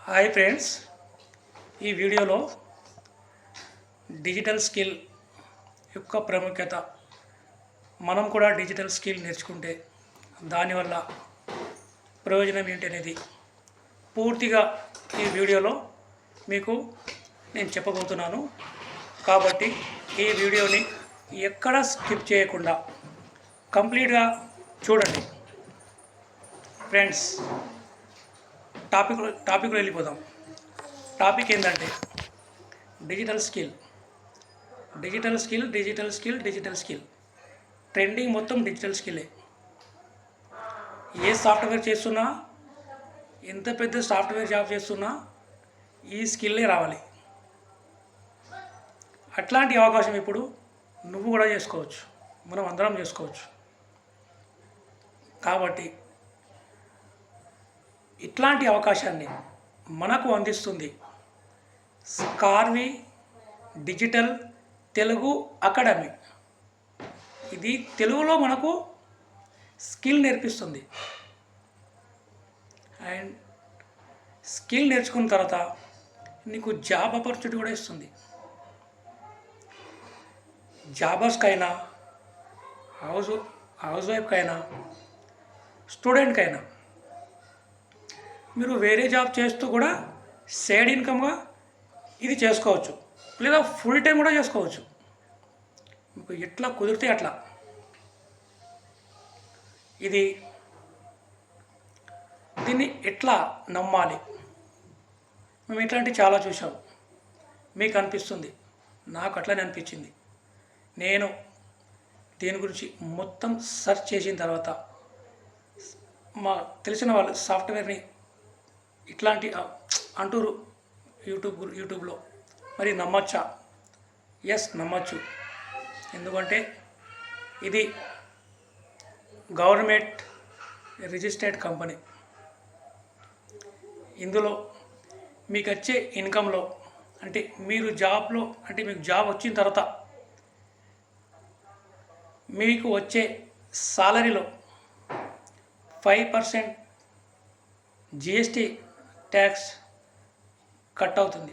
Hi friends, ఈ వీడియోలో digital skill యొక్క ప్రాముఖ్యత, మనం కూడా డిజిటల్ స్కిల్ నేర్చుకుంటే దానివల్ల ప్రయోజనం ఏంటి అనేది పూర్తిగా ఈ వీడియోలో మీకు నేను చెప్పబోతున్నాను. కాబట్టి ఈ వీడియోని ఎక్కడ స్కిప్ చేయకుండా కంప్లీట్గా చూడండి. ఫ్రెండ్స్, టాపిక్లో వెళ్ళిపోదాం. టాపిక్ ఏంటంటే డిజిటల్ స్కిల్. ట్రెండింగ్ మొత్తం డిజిటల్ స్కిల్లే. ఏ సాఫ్ట్వేర్ చేస్తున్నా, ఎంత పెద్ద సాఫ్ట్వేర్ జాబ్ చేస్తున్నా ఈ స్కిల్లే రావాలి. అట్లాంటి అవకాశం ఇప్పుడు నువ్వు కూడా చేసుకోవచ్చు, మనం అందరం చేసుకోవచ్చు. కాబట్టి ఇట్లాంటి అవకాశాన్ని మనకు అందిస్తుంది స్కార్వి డిజిటల్ తెలుగు అకాడమీ. ఇది తెలుగులో మనకు స్కిల్ నేర్పిస్తుంది. అండ్ స్కిల్ నేర్చుకున్న తర్వాత నీకు జాబ్ ఆపర్చునిటీ కూడా ఇస్తుంది. జాబర్స్కైనా, హౌస్ వైఫ్కైనా, స్టూడెంట్కైనా మీరు వేరే జాబ్ చేస్తూ కూడా సైడ్ ఇన్కమ్గా ఇది చేసుకోవచ్చు, లేదా ఫుల్ టైం కూడా చేసుకోవచ్చు. మీకు ఎట్లా కుదిరితే అట్లా. దీన్ని ఎట్లా నమ్మాలి? మేము ఇట్లాంటివి చాలా చూసాం. మీకు అనిపిస్తుంది, నాకు అట్లనే అనిపించింది. నేను దీని గురించి మొత్తం సెర్చ్ చేసిన తర్వాత మా తెలిసిన వాళ్ళు సాఫ్ట్వేర్ని ఇట్లాంటి అంటూరు యూట్యూబ్లో. మరి నమ్మచ్చా? ఎస్, నమ్మచ్చు. ఎందుకంటే ఇది గవర్నమెంట్ రిజిస్టర్డ్ కంపెనీ. ఇందులో మీకు వచ్చే ఇన్కంలో, అంటే మీరు మీకు జాబ్ వచ్చిన తర్వాత మీకు వచ్చే సాలరీలో 5% జిఎస్టీ ట్యాక్స్ కట్ అవుతుంది.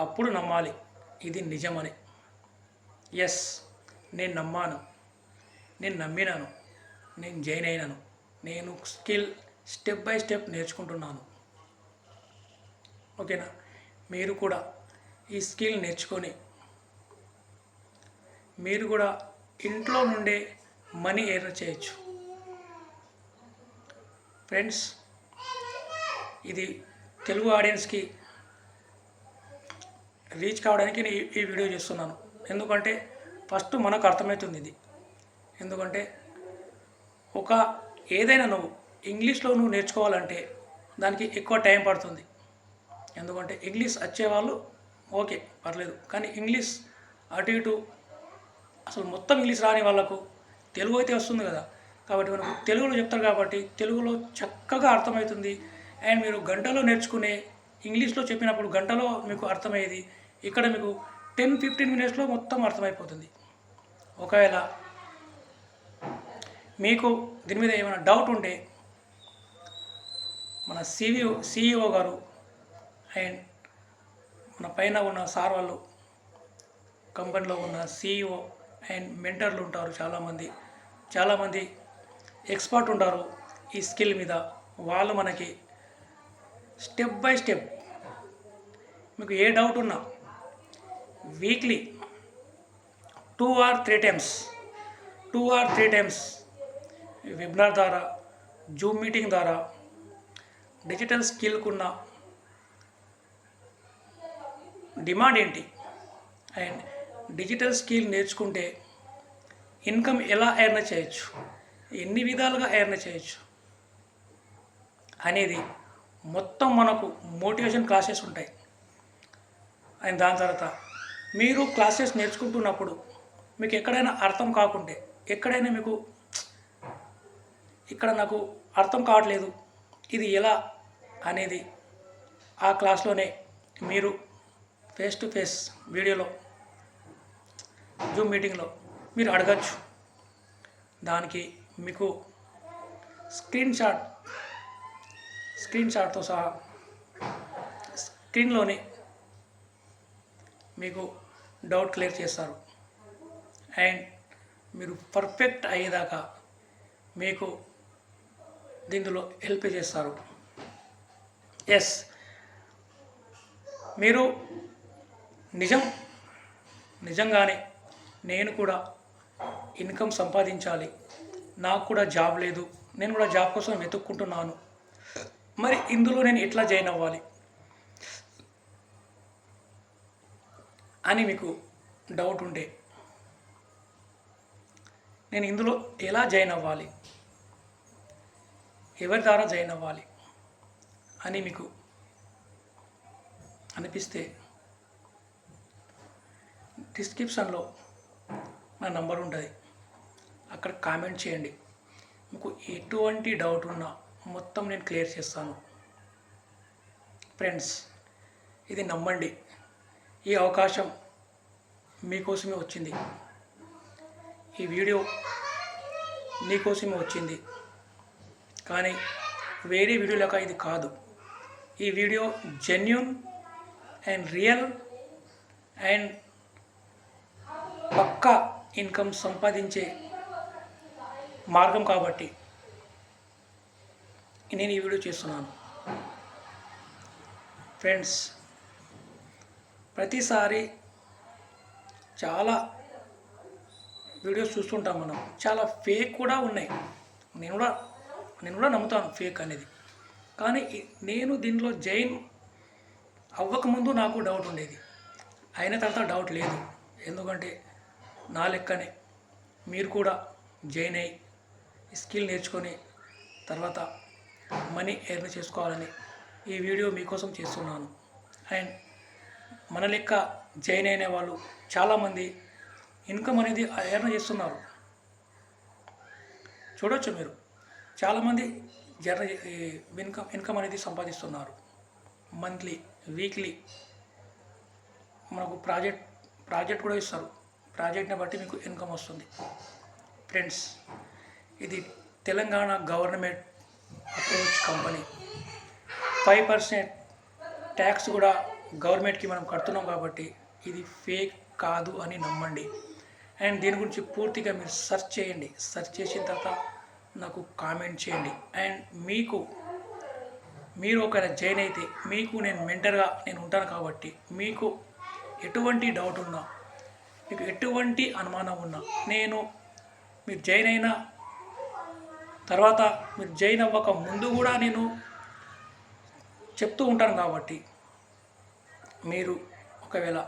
అప్పుడు నమ్మాలి ఇది నిజమని. ఎస్, నేను నమ్మాను, నేను నమ్మినాను, నేను జాయిన్ అయినాను. నేను స్కిల్ స్టెప్ బై స్టెప్ నేర్చుకుంటున్నాను. ఓకేనా? మీరు కూడా ఈ స్కిల్ నేర్చుకొని మీరు కూడా ఇంట్లో నుండే మనీ ఎర్న్ చేయొచ్చు. ఫ్రెండ్స్, ఇది తెలుగు ఆడియన్స్కి రీచ్ కావడానికి నేను ఈ వీడియో చేస్తున్నాను. ఎందుకంటే ఫస్ట్ మనకు అర్థమవుతుంది ఇది. ఎందుకంటే ఏదైనా నువ్వు ఇంగ్లీష్లో నేర్చుకోవాలంటే దానికి ఎక్కువ టైం పడుతుంది. ఎందుకంటే ఇంగ్లీష్ వచ్చేవాళ్ళు ఓకే, పర్లేదు. కానీ ఇంగ్లీష్ అటు ఇటు అసలు మొత్తం ఇంగ్లీష్ రాని వాళ్ళకు తెలుగు అయితే వస్తుంది కదా. కాబట్టి మనం తెలుగులో చెప్తారు కాబట్టి తెలుగులో చక్కగా అర్థమవుతుంది. అండ్ మీరు గంటలో నేర్చుకునే ఇంగ్లీష్లో చెప్పినప్పుడు గంటలో మీకు అర్థమయ్యేది ఇక్కడ మీకు 10-15 మినిట్స్లో మొత్తం అర్థమైపోతుంది. ఒకవేళ మీకు దీని మీద ఏమైనా డౌట్ ఉంటే మన సిఇఓ గారు అండ్ మన పైన ఉన్న సార్ వాళ్ళు, కంపెనీలో ఉన్న సిఇఓ అండ్ మెంటర్లు ఉంటారు. చాలామంది ఎక్స్పర్ట్ ఉంటారు ఈ స్కిల్ మీద. వాళ్ళు మనకి స్టెప్ బై స్టెప్ మీకు ఏ డౌట్ ఉన్నా వీక్లీ 2 or 3 టైమ్స్ వెబినార్ ద్వారా, జూమ్ మీటింగ్ ద్వారా డిజిటల్ స్కిల్కున్న డిమాండ్ ఏంటి, అండ్ డిజిటల్ స్కిల్ నేర్చుకుంటే ఇన్కమ్ ఎలా ఎర్న్ చేయొచ్చు, ఎన్ని విధాలుగా ఎర్న్ చేయొచ్చు అనేది మొత్తం మనకు మోటివేషన్ క్లాసెస్ ఉంటాయి. అండ్ దాని తర్వాత మీరు క్లాసెస్ నేర్చుకుంటున్నప్పుడు మీకు ఎక్కడైనా అర్థం కాకుంటే, ఎక్కడైనా మీకు ఇక్కడ నాకు అర్థం కావట్లేదు ఇది ఎలా అనేది ఆ క్లాస్లోనే మీరు ఫేస్ టు ఫేస్ వీడియోలో, జూమ్ మీటింగ్లో మీరు అడగచ్చు. దానికి మీకు స్క్రీన్ షాట్తో సహా స్క్రీన్లోనే మీకు డౌట్ క్లియర్ చేస్తారు అండ్ మీరు పర్ఫెక్ట్ అయ్యేదాకా మీకు దీంట్లో హెల్ప్ చేస్తారు. ఎస్, మీరు నిజంగానే నేను కూడా ఇన్కమ్ సంపాదించాలి, నాకు కూడా జాబ్ లేదు, నేను కూడా జాబ్ కోసం వెతుక్కుంటున్నాను, మరి ఇందులో నేను ఎట్లా జాయిన్ అవ్వాలి అని మీకు డౌట్ ఉంటే, నేను ఇందులో ఎలా జాయిన్ అవ్వాలి, ఎవరి ద్వారా జాయిన్ అవ్వాలి అని మీకు అనిపిస్తే డిస్క్రిప్షన్లో నా నంబర్ ఉంటుంది, అక్కడ కామెంట్ చేయండి. మీకు ఎటువంటి డౌట్ ఉన్నా మొత్తం నేను క్లియర్ చేస్తాను. ఫ్రెండ్స్, ఇది నమ్మండి, ఈ అవకాశం మీకోసమే వచ్చింది, ఈ వీడియో మీకోసమే వచ్చింది, కానీ వేరే వీడియో లెక్క ఇది కాదు. ఈ video genuine and real and పక్కా ఇన్కమ్ సంపాదించే మార్గం కాబట్టి నేను ఈ వీడియో చేస్తున్నాను. ఫ్రెండ్స్, ప్రతిసారి చాలా వీడియోస్ చూస్తుంటాం మనం, చాలా ఫేక్ కూడా ఉన్నాయి. నేను కూడా నమ్ముతాను ఫేక్ అనేది, కానీ నేను దీనిలో జాయిన్ అవ్వకముందు నాకు డౌట్ ఉండేది, అయిన తర్వాత డౌట్ లేదు. ఎందుకంటే నా లెక్కనే మీరు కూడా జాయిన్ అయ్యి స్కిల్ నేర్చుకొని తర్వాత మనీ ఎర్న్ చేసుకోవాలని ఈ వీడియో మీకోసం చేస్తున్నాను. అండ్ మన లెక్క జాయిన్ అయిన వాళ్ళు చాలామంది ఇన్కమ్ అనేది ఎర్న్ చేస్తున్నారు. చూడవచ్చు మీరు, చాలామంది ఇన్కమ్ అనేది సంపాదిస్తున్నారు. మంత్లీ, వీక్లీ మనకు ప్రాజెక్ట్ కూడా ఇస్తారు, ప్రాజెక్ట్ని బట్టి మీకు ఇన్కమ్ వస్తుంది. ఫ్రెండ్స్, ఇది Telangana government approach company. 5% tax కూడా గవర్నమెంట్కి మనం కడుతున్నాం కాబట్టి ఇది ఫేక్ కాదు అని నమ్మండి. అండ్ దీని గురించి పూర్తిగా మీరు సెర్చ్ చేయండి, సెర్చ్ చేసిన తర్వాత నాకు కామెంట్ చేయండి. అండ్ మీరు ఒకవేళ జాయిన్ అయితే మీకు నేను మెంటర్గా ఉంటాను కాబట్టి మీకు ఎటువంటి డౌట్ ఉన్నా, మీకు ఎటువంటి అనుమానం ఉన్నా, మీరు జాయిన్ అయిన తర్వాత, మీరు జాయిన్ అవ్వక ముందు కూడా నేను చెప్తూ ఉంటాను కాబట్టి మీరు ఒకవేళ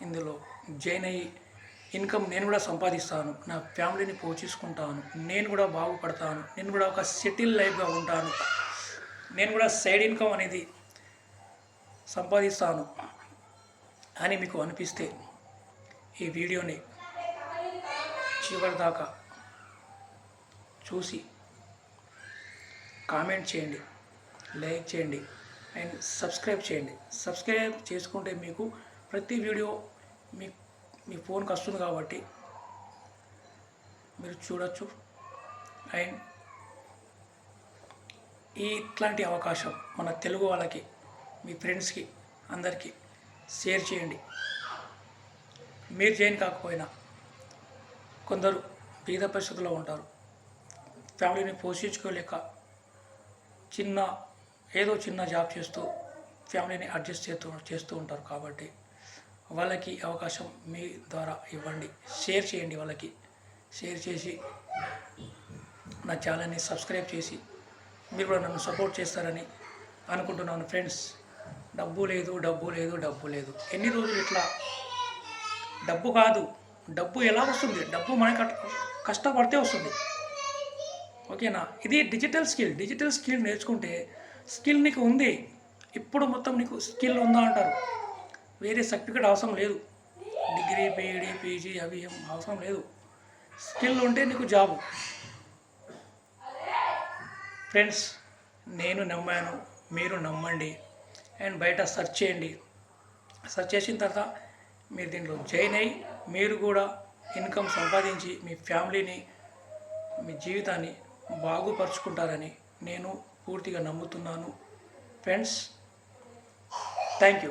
ఇందులో జాయిన్ అయ్యి ఇన్కమ్ నేను కూడా సంపాదిస్తాను, నా ఫ్యామిలీని పోషించుకుంటాను, నేను కూడా బాగుపడతాను, నేను కూడా ఒక సెటిల్ లైఫ్గా ఉంటాను, నేను కూడా సైడ్ ఇన్కమ్ అనేది సంపాదిస్తాను అని మీకు అనిపిస్తే ఈ వీడియోని చివరి దాకా చూసి కామెంట్ చేయండి, లైక్ చేయండి అండ్ సబ్స్క్రైబ్ చేయండి. సబ్స్క్రైబ్ చేసుకుంటే మీకు ప్రతి వీడియో మీ ఫోన్కి వస్తుంది కాబట్టి మీరు చూడొచ్చు. అండ్ ఇట్లాంటి అవకాశం మన తెలుగు వాళ్ళకి, మీ ఫ్రెండ్స్కి, అందరికీ షేర్ చేయండి. మీరు జాయిన్ కాకపోయినా కొందరు బీద పరిస్థితుల్లో ఉంటారు, ఫ్యామిలీని పోషించుకోలేక ఏదో చిన్న జాబ్ చేస్తూ ఫ్యామిలీని అడ్జస్ట్ చేస్తూ ఉంటారు. కాబట్టి వాళ్ళకి అవకాశం మీ ద్వారా ఇవ్వండి, షేర్ చేయండి. వాళ్ళకి షేర్ చేసి నా ఛానల్ని సబ్స్క్రైబ్ చేసి మీరు కూడా నన్ను సపోర్ట్ చేస్తారని అనుకుంటున్నాను. ఫ్రెండ్స్, డబ్బు లేదు, ఎన్ని రోజులు ఇట్లా డబ్బు కాదు, డబ్బు ఎలా వస్తుంది? డబ్బు మనకి కష్టపడితే వస్తుంది, ఓకేనా? ఇది డిజిటల్ స్కిల్ నేర్చుకుంటే, స్కిల్ నీకు ఉంది, ఇప్పుడు మొత్తం నీకు స్కిల్ ఉందా అంటారు. వేరే సర్టిఫికేట్ అవసరం లేదు, డిగ్రీ, పిహెచ్డి, పీజీ అవి ఏం అవసరం లేదు. స్కిల్ ఉంటే నీకు జాబు. ఫ్రెండ్స్, నేను నమ్మాను, మీరు నమ్మండి. అండ్ బయట సెర్చ్ చేయండి, సెర్చ్ చేసిన తర్వాత మీరు దీంట్లో జాయిన్ అయ్యి మీరు కూడా ఇన్కమ్ సంపాదించి మీ ఫ్యామిలీని, మీ జీవితాన్ని బాగుపరుచుకుంటారని నేను పూర్తిగా నమ్ముతున్నాను. Friends, thank you.